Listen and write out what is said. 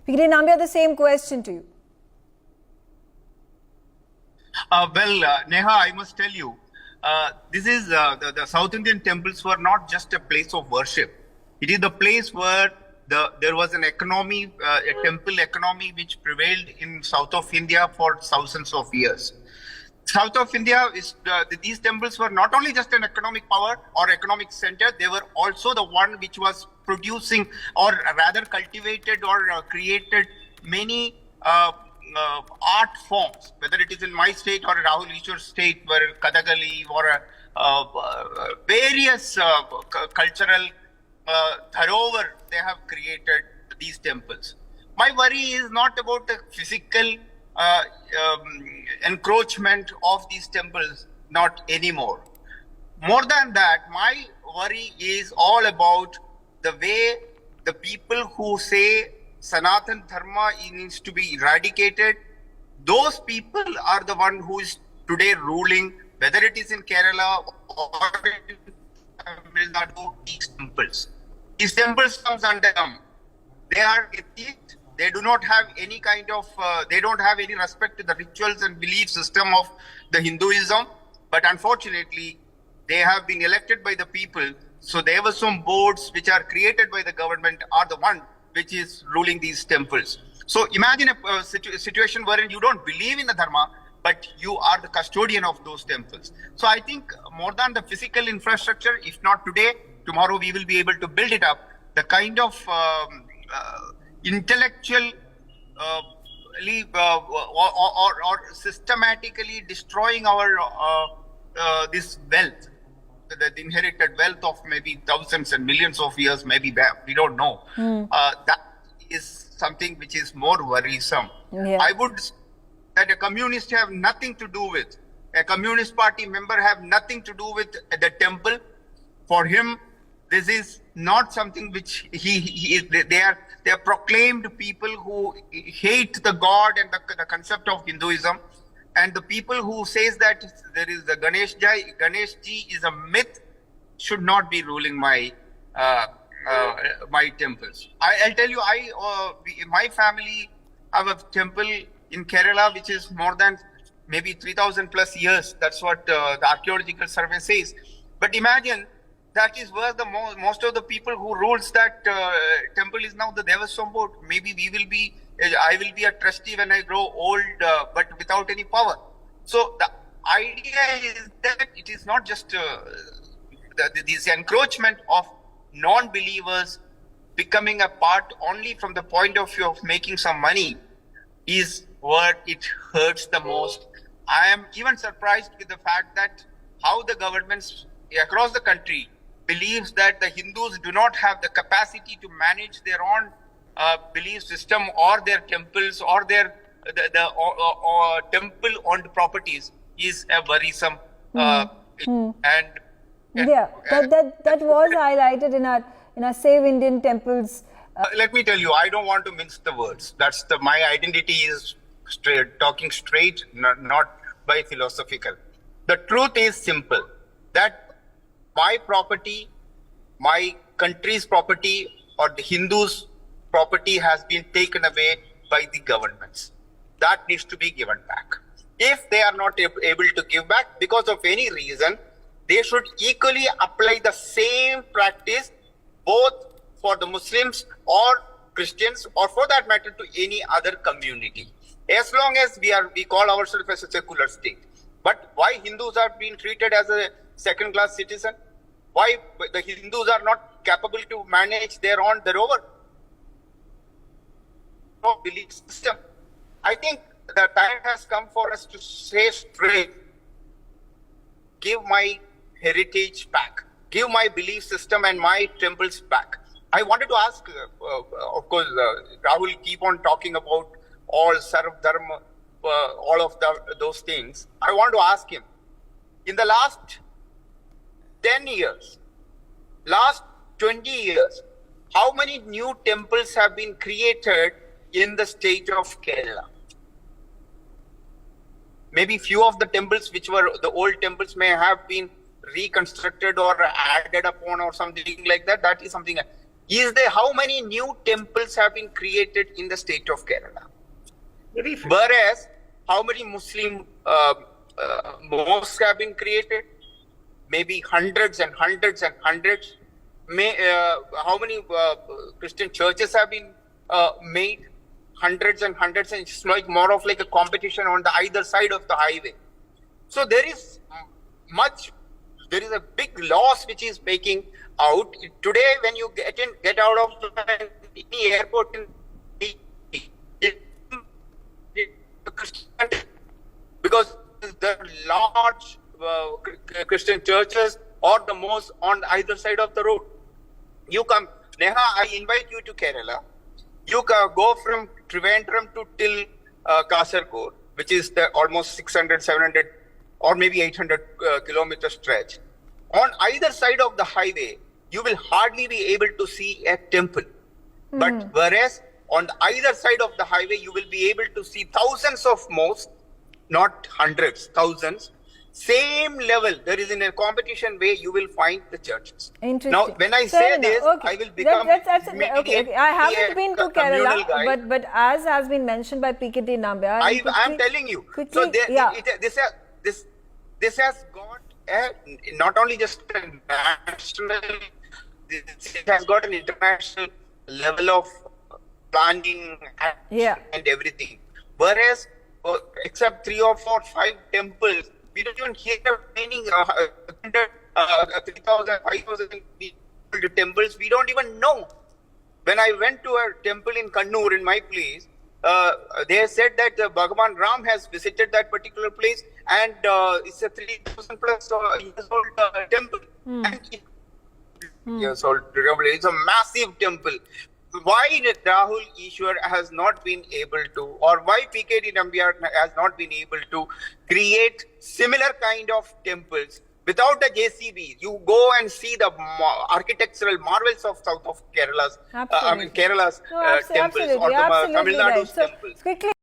PKD Nambiar, the same question to you. Neha, I must tell you, this is the South Indian temples were not just a place of worship. It is the place where there was an economy, a temple economy which prevailed in south of India for thousands of years. South of India, these temples were not only just an economic power or economic center, they were also the one which was producing or rather cultivated or created many art forms, whether it is in my state or Rahul Ishwar's state, where Kathakali or various cultural thoroughfare they have created these temples. My worry is not about the physical encroachment of these temples, not anymore. More than that, my worry is all about the way the people who say Sanatan Dharma needs to be eradicated, those people are the one who is today ruling, whether it is in Kerala or in Tamil Nadu, these temples. These temples comes under them. They are atheist. They do not have any kind of, they don't have any respect to the rituals and belief system of the Hinduism. But unfortunately, they have been elected by the people. So there were some boards which are created by the government are the one which is ruling these temples. So imagine a situation wherein you don't believe in the Dharma, but you are the custodian of those temples. So I think more than the physical infrastructure, if not today, tomorrow we will be able to build it up. The kind of intellectual or systematically destroying our this wealth, the inherited wealth of maybe thousands and millions of years, maybe we don't know. That is something which is more worrisome. Yeah. I would say that a communist have nothing to do with, a communist party member have nothing to do with the temple. For him, this is not something which they are proclaimed people who hate the God and the concept of Hinduism. And the people who says that there is the Ganesh Ji is a myth should not be ruling my my temples. I'll tell you, my family have a temple in Kerala which is more than maybe 3,000 plus years. That's what the archaeological survey says. But imagine that is where the most of the people who rules that temple is now the Devaswam board. Maybe I will be a trustee when I grow old, but without any power. So the idea is that it is not just this encroachment of non-believers becoming a part only from the point of view of making some money is what it hurts the most. I am even surprised with the fact that how the governments across the country believes that the Hindus do not have the capacity to manage their own belief system or their temples or their or temple-owned properties is a worrisome and yeah, that was highlighted in our Save Indian Temples. Let me tell you, I don't want to mince the words. My identity is talking straight, not by philosophical. The truth is simple, that my property, my country's property, or the Hindus' property has been taken away by the governments. That needs to be given back. If they are not able to give back because of any reason, they should equally apply the same practice both for the Muslims or Christians or for that matter to any other community. As long as we call ourselves as a secular state. But why Hindus are being treated as a second-class citizen? Why the Hindus are not capable to manage their own belief system? I think the time has come for us to say straight, give my heritage back, give my belief system and my temples back. I wanted to ask, of course, Rahul keep on talking about all Sarv Dharma, all of those things. I want to ask him, in the last 10 years, last 20 years, how many new temples have been created in the state of Kerala? Maybe few of the temples which were the old temples may have been reconstructed or added upon or something like that. That is something. is there how many new temples have been created in the state of Kerala? Very few. Whereas, how many Muslim mosques have been created? Maybe hundreds and hundreds and hundreds. How many Christian churches have been made? Hundreds and hundreds, and it's like more of like a competition on the either side of the highway. So there is a big loss which is making out. Today, when you get out of any airport in because there are large Christian churches or the mosques on either side of the road. You come, Neha, I invite you to Kerala. You go from Trivandrum to till Kasaragod, which is the almost 600, 700 or maybe 800 kilometer stretch. On either side of the highway, you will hardly be able to see a temple. But whereas on either side of the highway, you will be able to see thousands of mosques, not hundreds, thousands. Same level, there is in a competition way, you will find the churches. Interesting. Now, when I say this, I will become okay. I haven't been to Kerala, but as has been mentioned by PKD Nambiar, I am telling you. So this has got not only just a national, it has got an international level of planning and everything. Whereas, except 3 or 4, 5 temples, we don't even hear of any 3,000, 5,000 temples. We don't even know. When I went to a temple in Kannur, in my place, they said that Bhagavan Ram has visited that particular place, and it's a 3,000 plus years old temple. And years old. It's a massive temple. Why Rahul Ishwar has not been able to, or why PKD Nambiar has not been able to create similar kind of temples without the JCB? You go and see the architectural marvels of south of Kerala's, Kerala's temples or the Tamil Nadu's temples. Quickly.